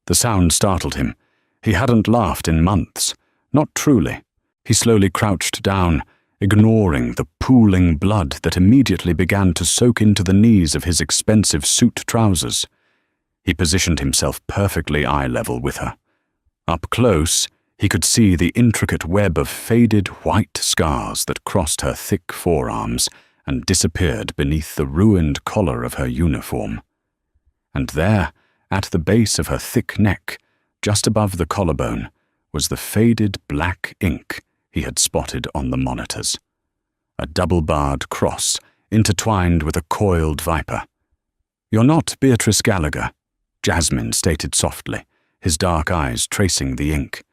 The sound startled him. He hadn't laughed in months, not truly. He slowly crouched down, ignoring the pooling blood that immediately began to soak into the knees of his expensive suit trousers. He positioned himself perfectly eye-level with her. Up close, he could see the intricate web of faded white scars that crossed her thick forearms and disappeared beneath the ruined collar of her uniform. And there, at the base of her thick neck, just above the collarbone, was the faded black ink he had spotted on the monitors. A double-barred cross, intertwined with a coiled viper. "You're not Beatrice Gallagher," Jasmine stated softly, his dark eyes tracing the ink.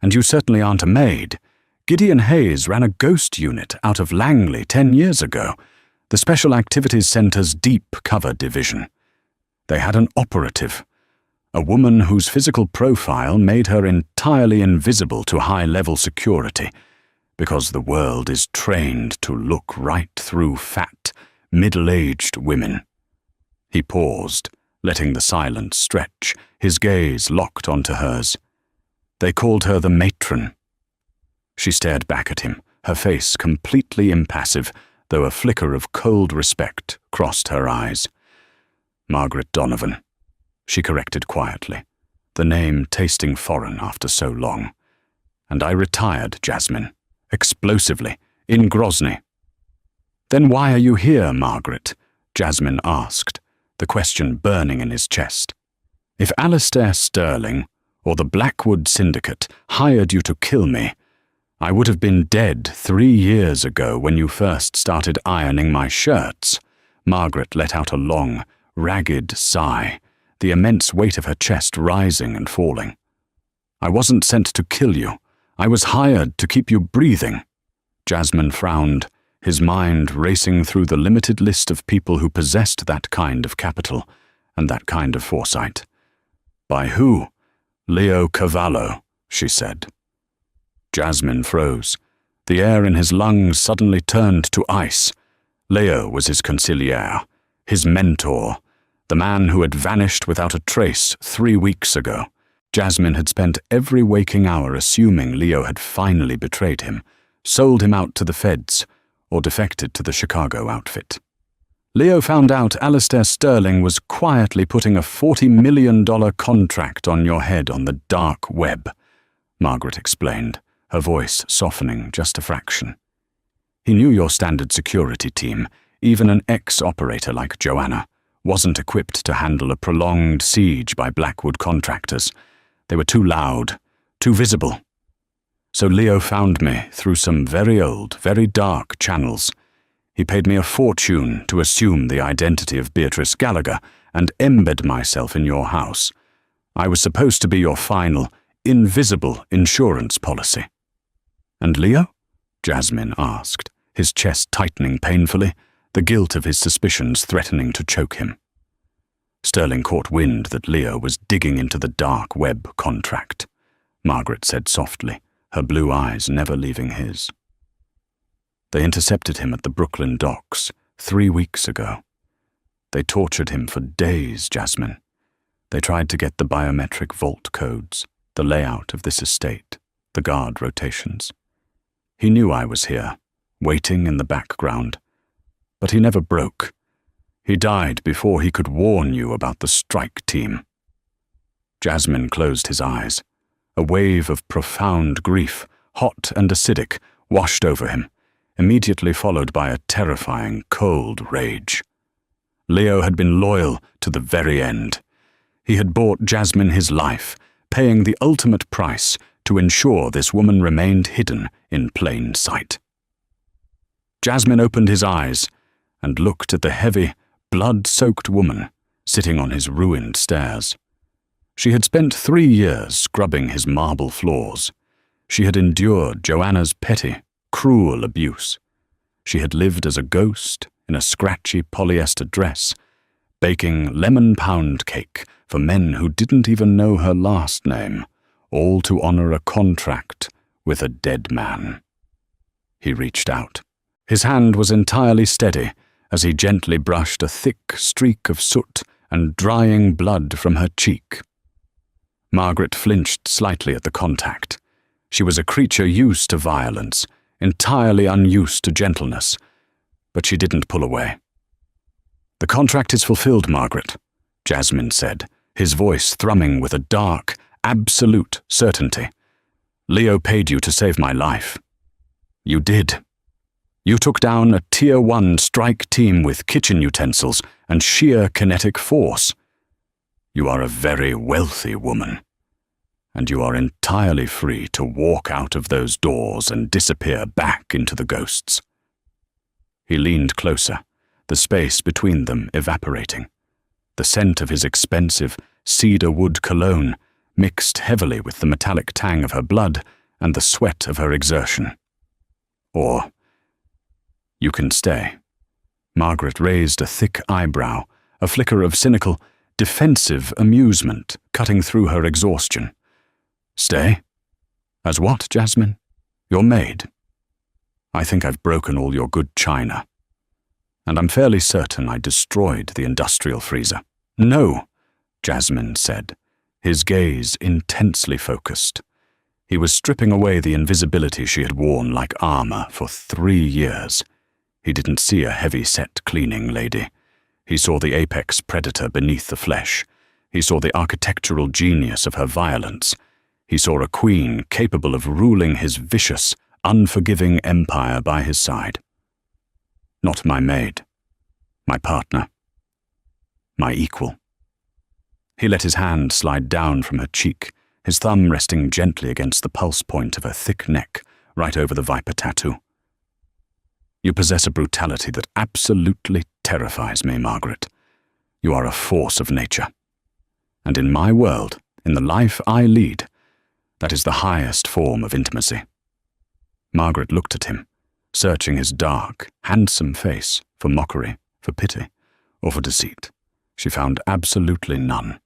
"And you certainly aren't a maid. Gideon Hayes ran a ghost unit out of Langley 10 years ago, the Special Activities Center's Deep Cover Division. They had an operative, a woman whose physical profile made her entirely invisible to high-level security, because the world is trained to look right through fat, middle-aged women." He paused, letting the silence stretch, his gaze locked onto hers. "They called her the matron." She stared back at him, her face completely impassive, though a flicker of cold respect crossed her eyes. "Margaret Donovan," she corrected quietly, the name tasting foreign after so long. "And I retired, Jasmine, explosively, in Grozny." "Then why are you here, Margaret?" Jasmine asked, the question burning in his chest. "If Alistair Sterling, or the Blackwood Syndicate, hired you to kill me, I would have been dead 3 years ago when you first started ironing my shirts." Margaret let out a long, ragged sigh, the immense weight of her chest rising and falling. "I wasn't sent to kill you. I was hired to keep you breathing." Jasmine frowned, his mind racing through the limited list of people who possessed that kind of capital and that kind of foresight. "By who?" "Leo Cavallo," she said. Jasmine froze. The air in his lungs suddenly turned to ice. Leo was his consigliere, his mentor, the man who had vanished without a trace 3 weeks ago. Jasmine had spent every waking hour assuming Leo had finally betrayed him, sold him out to the feds, or defected to the Chicago outfit. Leo found out Alistair Sterling was quietly putting a $40 million contract on your head on the dark web, Margaret explained, her voice softening just a fraction. He knew your standard security team, even an ex-operator like Joanna, wasn't equipped to handle a prolonged siege by Blackwood contractors. They were too loud, too visible. So Leo found me through some very old, very dark channels. He paid me a fortune to assume the identity of Beatrice Gallagher and embed myself in your house. I was supposed to be your final, invisible insurance policy." "And Leo?" Jasmine asked, his chest tightening painfully, the guilt of his suspicions threatening to choke him. Sterling caught wind that Leo was digging into the dark web contract. Margaret said softly, her blue eyes never leaving his. "They intercepted him at the Brooklyn docks 3 weeks ago. They tortured him for days, Jasmine. They tried to get the biometric vault codes, the layout of this estate, the guard rotations. He knew I was here, waiting in the background, but he never broke. He died before he could warn you about the strike team." Jasmine closed his eyes. A wave of profound grief, hot and acidic, washed over him, immediately followed by a terrifying, cold rage. Leo had been loyal to the very end. He had bought Jasmine his life, paying the ultimate price to ensure this woman remained hidden in plain sight. Jasmine opened his eyes and looked at the heavy, blood-soaked woman sitting on his ruined stairs. She had spent 3 years scrubbing his marble floors. She had endured Joanna's petty, cruel abuse. She had lived as a ghost in a scratchy polyester dress, baking lemon pound cake for men who didn't even know her last name, all to honor a contract with a dead man. He reached out. His hand was entirely steady as he gently brushed a thick streak of soot and drying blood from her cheek. Margaret flinched slightly at the contact. She was a creature used to violence, entirely unused to gentleness, but she didn't pull away. "The contract is fulfilled, Margaret," Jasmine said, his voice thrumming with a dark, absolute certainty. "Leo paid you to save my life. You did. You took down a Tier 1 strike team with kitchen utensils and sheer kinetic force. You are a very wealthy woman, and you are entirely free to walk out of those doors and disappear back into the ghosts." He leaned closer, the space between them evaporating. The scent of his expensive cedar wood cologne mixed heavily with the metallic tang of her blood and the sweat of her exertion. "Or you can stay." Margaret raised a thick eyebrow, a flicker of cynical, defensive amusement cutting through her exhaustion. "Stay? As what, Jasmine? Your maid? I think I've broken all your good china. And I'm fairly certain I destroyed the industrial freezer." "No," Jasmine said, his gaze intensely focused. He was stripping away the invisibility she had worn like armor for 3 years. He didn't see a heavy-set cleaning lady. He saw the apex predator beneath the flesh. He saw the architectural genius of her violence. He saw a queen capable of ruling his vicious, unforgiving empire by his side. Not my maid, my partner, my equal. He let his hand slide down from her cheek, his thumb resting gently against the pulse point of her thick neck, right over the viper tattoo. "You possess a brutality that absolutely terrifies me, Margaret. You are a force of nature. And in my world, in the life I lead, that is the highest form of intimacy." Margaret looked at him, searching his dark, handsome face for mockery, for pity, or for deceit. She found absolutely none.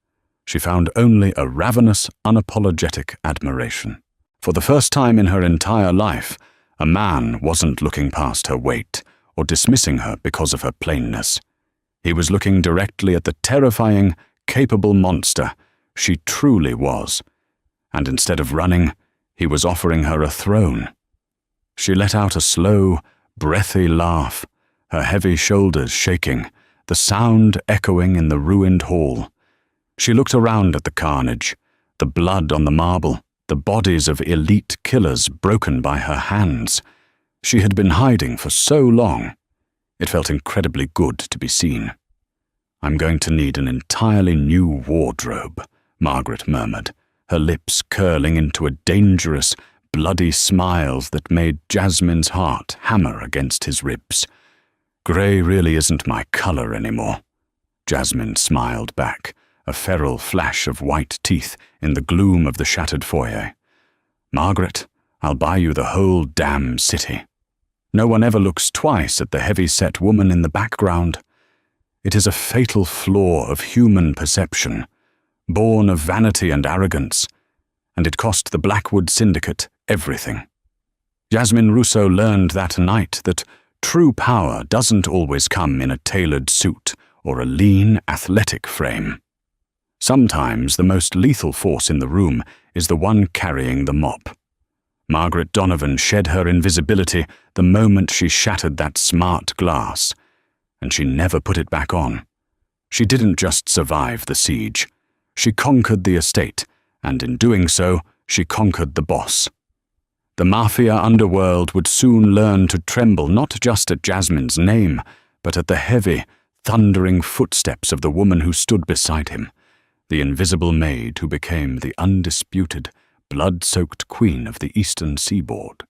She found only a ravenous, unapologetic admiration. For the first time in her entire life, a man wasn't looking past her weight or dismissing her because of her plainness. He was looking directly at the terrifying, capable monster she truly was, and instead of running, he was offering her a throne. She let out a slow, breathy laugh, her heavy shoulders shaking, the sound echoing in the ruined hall. She looked around at the carnage, the blood on the marble, the bodies of elite killers broken by her hands. She had been hiding for so long. It felt incredibly good to be seen. "I'm going to need an entirely new wardrobe," Margaret murmured, her lips curling into a dangerous, bloody smiles that made Jasmine's heart hammer against his ribs. "Grey really isn't my colour anymore." Jasmine smiled back, a feral flash of white teeth in the gloom of the shattered foyer. "Margaret, I'll buy you the whole damn city." No one ever looks twice at the heavy-set woman in the background. It is a fatal flaw of human perception, born of vanity and arrogance, and it cost the Blackwood Syndicate everything. Jasmine Rousseau learned that night that true power doesn't always come in a tailored suit or a lean, athletic frame. Sometimes the most lethal force in the room is the one carrying the mop. Margaret Donovan shed her invisibility the moment she shattered that smart glass, and she never put it back on. She didn't just survive the siege. She conquered the estate, and in doing so, she conquered the boss. The Mafia underworld would soon learn to tremble not just at Jasmine's name, but at the heavy, thundering footsteps of the woman who stood beside him, the invisible maid who became the undisputed, blood-soaked queen of the eastern seaboard.